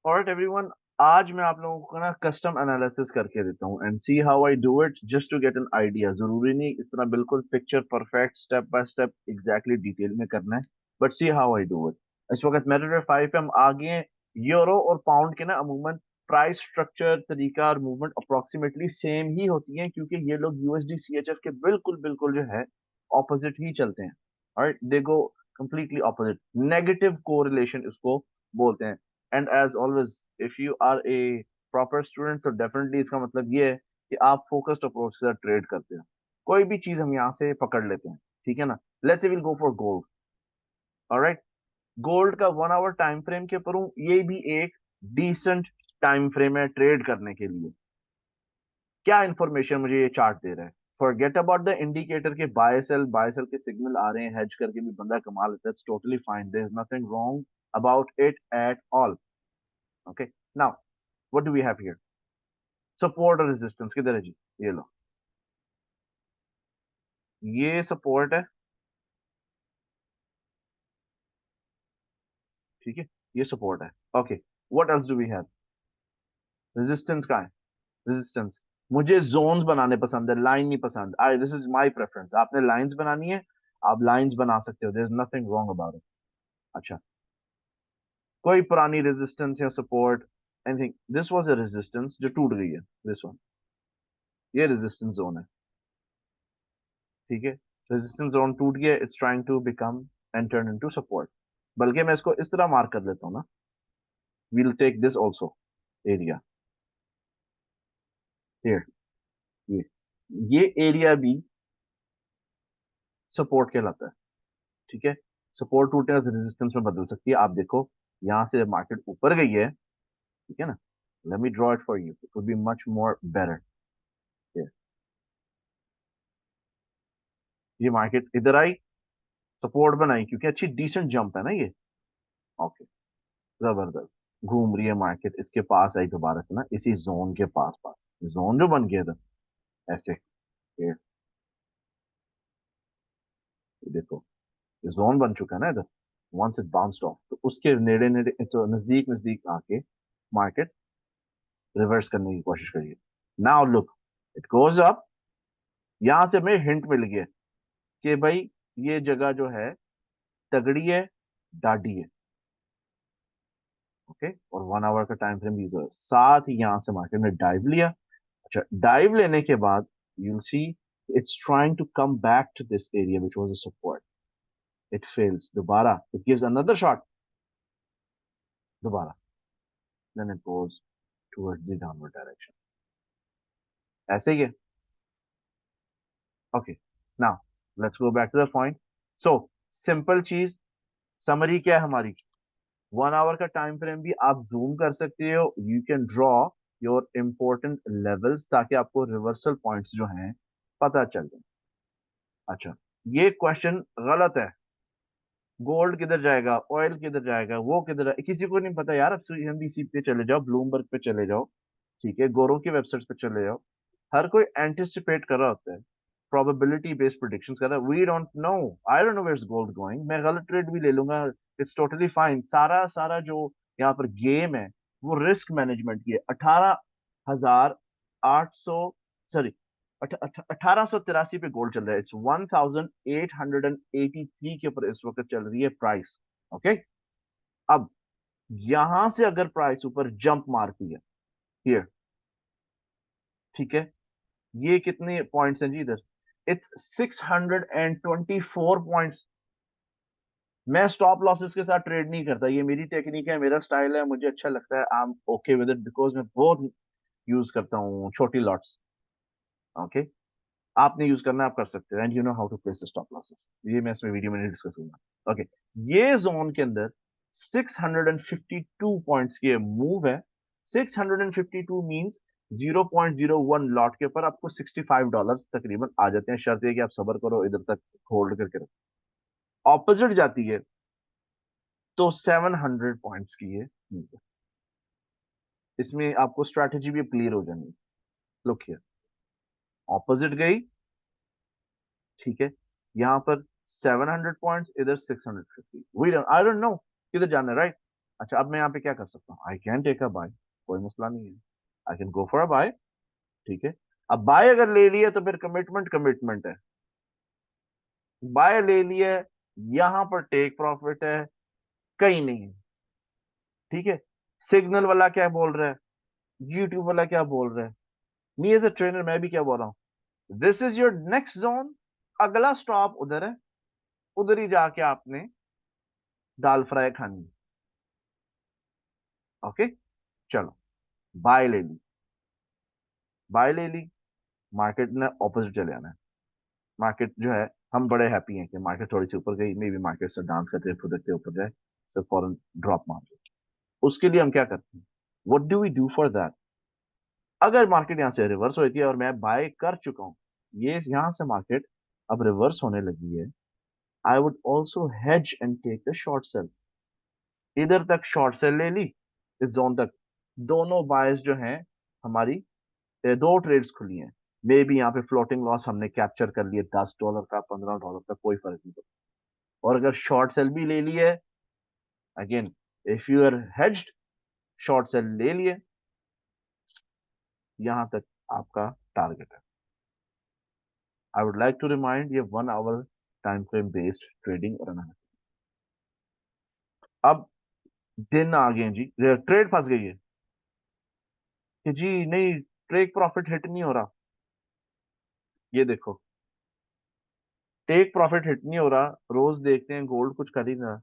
Alright everyone, आज मैं आप लोगों को ना कस्टम एनालिसिस करके देता हूँ and see how I do it just to get an idea. जरूरी नहीं इस तरह बिल्कुल picture perfect step by step exactly detail में करना है, but see how I do it. इस वक्त मेटाट्रेड 5 पे हम आगे हैं। यूरो और पाउंड के ना अमूमन प्राइस स्ट्रक्चर तरीका और मूवमेंट अप्रोक्सीमेटली सेम ही होती है, क्योंकि ये लोग यूएसडी सीएचएफ के बिल्कुल बिल्कुल जो है ऑपोजिट ही चलते हैं। Alright, they go completely opposite, negative correlation इसको बोलते हैं। And as always if you are a proper student तो डेफिनेटली इसका मतलब ये है कि आप फोकस्ड अप्रोच से ट्रेड करते हो। कोई भी चीज हम यहाँ से पकड़ लेते हैं, ठीक है ना। Let's say will go for gold. Alright, gold का 1 आवर टाइम फ्रेम के ऊपर हूं, ये भी एक डिसेंट टाइम फ्रेम है ट्रेड करने के लिए। क्या इंफॉर्मेशन मुझे ये चार्ट दे रहा है? फॉरगेट अबाउट द इंडिकेटर के बाय सेल के सिग्नल आ रहे हैं, हेज करके भी बंदा कमा लेता है, it's totally fine, there is nothing wrong about it at all. Okay, now what do we have here? Support और रेजिस्टेंस किधर है जी? ये लो, ये सपोर्ट है, ठीक है, ये सपोर्ट है। Okay, what else do we have? Resistance का है, रेजिस्टेंस। मुझे जोन्स बनाने पसंद है, लाइन नहीं पसंद। I this is my preference, आपने लाइंस बनानी है, आप लाइंस बना सकते हो, there is nothing wrong about it. अच्छा, कोई पुरानी रेजिस्टेंस या support, anything? This was a resistance जो टूट गई है, दिस वन, ये रेजिस्टेंस जोन है, ठीक है। रेजिस्टेंस जोन टूट गया, it's trying to become and turn into support. बल्कि मैं इसको इस तरह मार्क कर देता हूँ ना, we'll take this also area here, ये ये एरिया भी सपोर्ट कहलाता है, ठीक है। सपोर्ट टूटे तो रेजिस्टेंस में बदल सकती है। आप देखो, यहां से मार्केट ऊपर गई है, ठीक है ना। Let me draw it for you, it would be much more better. ये मार्केट इधर आई, सपोर्ट बनाई, क्योंकि अच्छी डिसेंट जंप है ना ये। ओके, जबरदस्त घूम रही है मार्केट, इसके पास आई दोबारा से ना, इसी जोन के पास पास, जोन जो बन गया था ऐसे, ये देखो, ये जोन बन चुका है ना इधर। वंस इट बाउंस्ड ऑफ तो उसके नेड़े नेड़े तो नजदीक नजदीक आके मार्केट रिवर्स करने की कोशिश करिए। Now look, it goes up, यहां से हमें हिंट मिल गया कि भाई ये जगह जो है तगड़ी है, डाडी है। ओके, और 1 आवर का टाइम फ्रेम यूज है, साथ ही यहां से मार्केट ने डाइव लिया। अच्छा, डाइव लेने के बाद you will see it's trying to come back to this area which was a support, it fails, दोबारा इट गिव्स अनदर शॉट, दोबारा, then it goes towards the downward direction, ऐसे ही है। Okay, now let's go back to the point. So simple चीज, summary क्या है हमारी? 1 our का टाइम फ्रेम भी आप जूम कर सकते हो, you can draw your important levels ताकि आपको रिवर्सल पॉइंट्स जो हैं पता चल जाए। अच्छा, ये क्वेश्चन गलत है, गोल्ड किधर जाएगा, ऑयल किधर जाएगा, वो किधर है, किसी को नहीं पता यार। अब सीएनबीसी पे चले जाओ, ब्लूमबर्ग पे चले जाओ, ठीक है, गोरों की वेबसाइट पे चले जाओ, हर कोई एंटिसिपेट कर रहा होता है, प्रोबेबिलिटी बेस्ड प्रिडिक्शंस कर रहा है। We don't know, I don't know where is gold going, मैं गलत ट्रेड भी ले लूंगा, इट्स टोटली फाइन। सारा सारा जो यहाँ पर गेम है वो रिस्क मैनेजमेंट की है। 18,800, सॉरी, 1883 पे गोल्ड चल रहा है, इट्स 1883 के ऊपर इस वक्त चल रही है प्राइस। ओके, अब यहां से अगर प्राइस ऊपर जंप मारती है हियर, ठीक है, ये कितने पॉइंट्स हैं जी इधर? It's 624 points. मैं स्टॉप लॉसेस के साथ ट्रेड नहीं करता, ये मेरी टेक्निक है, मेरा स्टाइल है, मुझे अच्छा लगता है, I am okay with it, because मैं बहुत यूज करता हूँ छोटी लॉट्स। ओके, आपने यूज करना है, आप कर सकते हो, and you know how to place stop losses, ये मैं इसमें वीडियो में नहीं डिस्कस करूंगा। ओके, ये जोन के अंदर 652 पॉइंट्स की मूव है। 652 मींस 0.01 लॉट के ऊपर आपको $65 तकरीबन आ जाते हैं, शर्त है कि आप सब्र करो, इधर तक होल्ड करके रखो। ऑपोजिट जाती है तो 700 पॉइंट्स की है move है। इसमें आपको स्ट्रैटेजी भी क्लियर हो जानी है। लुक हियर, ऑपोजिट गई, ठीक है, यहां पर 700 पॉइंट्स, इधर 650, we don't, I don't know किधर जाना है, राइट। अच्छा, अब मैं यहाँ पे क्या कर सकता हूँ, I can take a buy, कोई मसला नहीं है, I can go for a buy. ठीक है, अब बाय अगर ले लिया तो फिर कमिटमेंट कमिटमेंट है, बाय ले लिया, यहां पर टेक प्रॉफिट है, कहीं नहीं है। ठीक है, सिग्नल वाला क्या बोल रहा है, यूट्यूब वाला क्या बोल रहा है, मी एज अ ट्रेनर मैं भी क्या बोल रहा हूँ, this is your next zone, अगला स्टॉप उधर है, उधर ही जाके आपने दाल फ्राई खानी है। ओके, चलो, बाय ले ली, बाय ले ली, मार्केट ने ऑपोजिट चले आना है। मार्केट जो है, हम बड़े हैप्पी हैं कि मार्केट थोड़ी सी ऊपर गई, मे बी मार्केट से डांस करते फुदकते ऊपर जाए, तो फॉरन ड्रॉप मार दे। उसके लिए हम क्या करते हैं, what do we do for that, अगर मार्केट यहाँ से रिवर्स होती है और मैं बाय कर चुका हूँ, ये यहाँ से मार्केट अब रिवर्स होने लगी है, I would also hedge and take the short sell. इधर तक शॉर्ट सेल ले ली, इस जोन तक दोनों बायस जो हैं हमारी, दो ट्रेड्स खुली हैं, मे बी यहाँ पे फ्लोटिंग लॉस हमने कैप्चर कर लिए, $10 का, $15 का, कोई फर्क नहीं पड़ता। और अगर शॉर्ट सेल भी ले लिए, again if you are hedged, short sell ले लिए, यहां तक आपका टारगेट है। I would like to remind, ये 1 hour time frame based trading और एनालिसिस। अब दिन आ गए जी, ट्रेड फंस गई है कि जी नहीं, टेक प्रॉफिट हिट नहीं हो रहा, ये देखो, टेक प्रॉफिट हिट नहीं हो रहा, रोज देखते हैं गोल्ड कुछ कर ही नहीं रहा,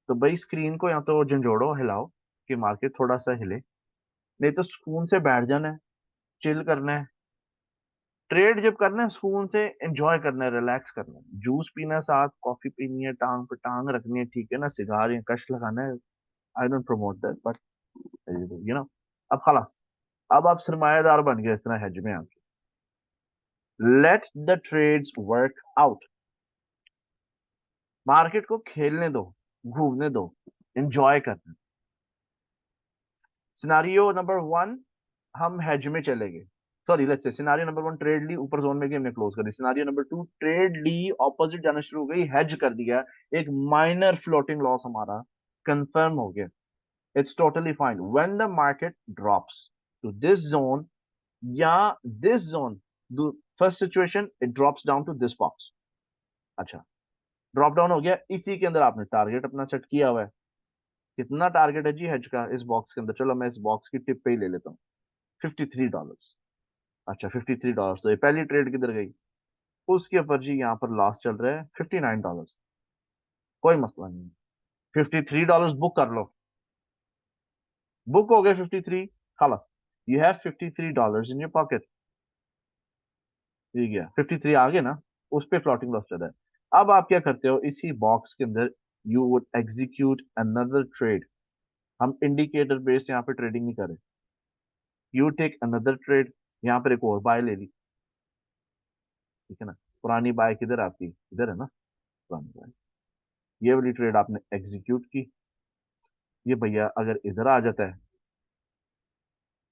तो भाई स्क्रीन को या तो झंझोड़ो, हिलाओ कि मार्केट थोड़ा सा हिले, नहीं तो सुकून से बैठ जाना है, चिल करना है, ट्रेड जब करना है सुकून से एंजॉय करना है, रिलैक्स करना है, जूस पीना है, साथ कॉफी पीनी है, टांग पे टांग रखनी है, ठीक है ना, सिगार या कश लगाना है, I don't promote that, but you know, अब खलास, अब आप सरमायादार बन गए इस तरह हेज में आके, let the trades work out, market को खेलने दो, घूमने दो, एंजॉय करना। सिनारियो नंबर 1, हम हेज में चले गए, sorry let's say scenario number 1 trade ली, ऊपर जोन में गई, हमने क्लोज कर दी। सिनारियो नंबर 2 ट्रेड ली, ऑपोजिट जाना शुरू हो गई, हेज कर दिया, एक माइनर फ्लोटिंग लॉस हमारा कंफर्म हो गया, it's totally fine. When the market drops to this zone या this zone, first situation it drops down to this box, अच्छा, ड्रॉप डाउन हो गया, इसी के अंदर आपने टारगेट अपना सेट किया हुआ है, कितना टारगेट है जी हेज का इस बॉक्स के अंदर, चलो मैं इस बॉक्स की टिप पे ही ले लेता हूँ, $53। अच्छा, $53, तो ये पहली ट्रेड किधर गई, उसके ऊपर जी यहाँ पर लॉस चल रहा है $59, कोई मसला नहीं, $53 बुक कर लो, बुक हो गए 53, खालास, you have $53 in your pocket, ठीक है, 53 आ गए ना, उस पे फ्लोटिंग लॉस चल रहा है। अब आप क्या करते हो, इसी बॉक्स के अंदर you would execute another trade, हम इंडिकेटर बेस्ड यहाँ पे ट्रेडिंग नहीं कर रहे, यू टेक अनदर ट्रेड, यहाँ पर एक और बाय ले ली, ठीक है ना, पुरानी बाय किधर आपकी, इधर है ना, पुरानी बाय, ये वाली ट्रेड आपने एग्जीक्यूट की, ये भैया अगर इधर आ जाता है,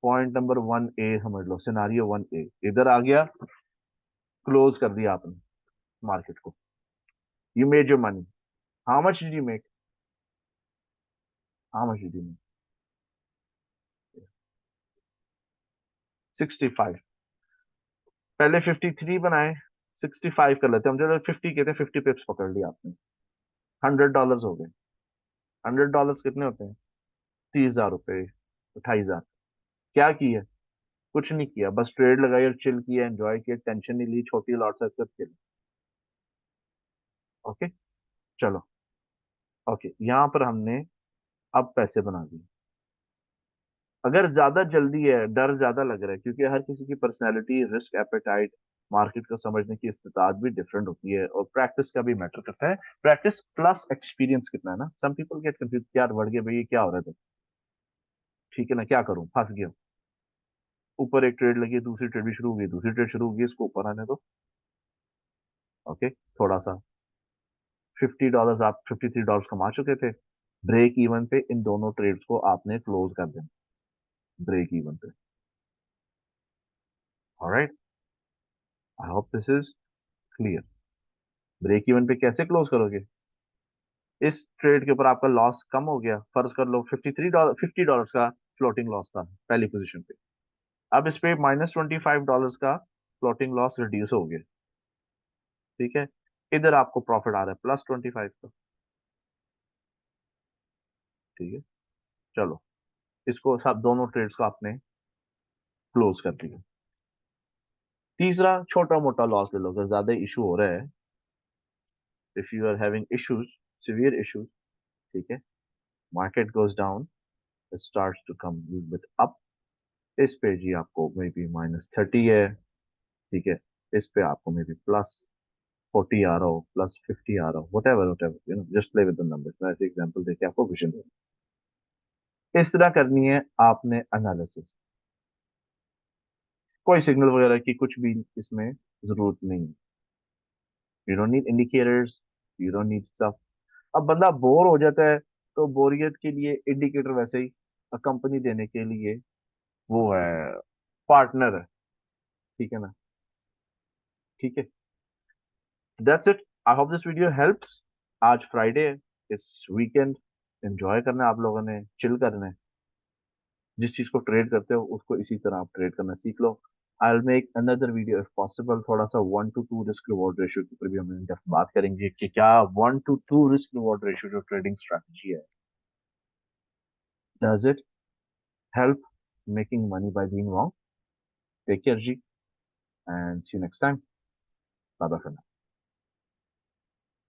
पॉइंट नंबर 1A समझ लो, सिनारियो 1A इधर आ गया, क्लोज कर दिया आपने मार्केट को, you made your money, how much did you make, how much did you make, 65, पहले 53 बनाए, 65 कर लेते हैं हम, जो 50 कहते हैं, 50 पिप्स पकड़ लिया आपने, $100 हो गए, $100 कितने होते हैं, 30,000 रुपए, 28,000, क्या किया, कुछ नहीं किया, बस ट्रेड लगाई और चिल किया, एंजॉय किया, टेंशन नहीं ली, छोटी लॉट से एक्सेप्ट किया, ओके, चलो, ओके, यहाँ पर हमने अब पैसे बना दिए। अगर ज्यादा जल्दी है, डर ज्यादा लग रहा है, क्योंकि हर किसी की पर्सनैलिटी, रिस्क एपेटाइट, मार्केट को समझने की इस्तेताद भी डिफरेंट होती है, और प्रैक्टिस का भी मैटर करता है, प्रैक्टिस प्लस एक्सपीरियंस कितना है ना, सम पीपल गेट कंफ्यूज, क्या बढ़ गया भाई, ये क्या हो रहा है, तो ठीक है ना, क्या करूं, फंस गया, ऊपर एक ट्रेड लगी, दूसरी ट्रेड भी शुरू हो गई, दूसरी ट्रेड शुरू हो गई, इसको ऊपर आने दो, ओके, थोड़ा सा, $50 आप $53 कमा चुके थे, ब्रेक इवन पे इन दोनों ट्रेड्स को आपने क्लोज कर देना, ब्रेक इवन पे, alright, I hope this is clear. Break even पे कैसे क्लोज करोगे, इस ट्रेड के ऊपर आपका लॉस कम हो गया, फर्ज कर लो $53 का फ्लोटिंग लॉस था पहली पोजीशन पे, अब इस पे -$25 का फ्लोटिंग लॉस रिड्यूस हो गया। ठीक है, इधर आपको प्रॉफिट आ रहा है +25 का। ठीक है, चलो इसको सब दोनों ट्रेड्स को आपने क्लोज कर दिया। तीसरा छोटा मोटा लॉस ले लो, अगर ज्यादा इशू हो रहा है, if you are having issues, severe issues, ठीक है, market goes down, it starts to come bit up, इस पे जी आपको मे बी -30 है, ठीक है, इस पे आपको मे बी +40 आ रहा हो, +50 आ रहा हो, what ever just play with the numbers. मैं ऐसे एग्जांपल देके आपको विजन दूँ, इस तरह करनी है आपने एनालिसिस। कोई सिग्नल वगैरह की कुछ भी इसमें जरूरत नहीं, you don't need indicators, you don't need stuff. अब बंदा बोर हो जाता है, तो बोरियत के लिए इंडिकेटर वैसे ही कंपनी देने के लिए वो है, पार्टनर है। ठीक है ना, ठीक है, that's it. I hope this video helps. आज फ्राइडे है, इस वीकेंड एंजॉय करना है आप लोगों ने, चिल करना है, जिस चीज को ट्रेड करते हो उसको इसी तरह आप ट्रेड करना सीख लो। I will make another video if possible, थोड़ा सा 1:2 रिस्क रिवॉर्ड रेशियो के ऊपर भी हम इन डेप्थ बात करेंगे कि क्या 1:2 रिस्क रिवॉर्ड रेशियो जो ट्रेडिंग स्ट्रेटजी है, does it help making money by being wrong? Take care, G, and see you next time. Bye bye for now.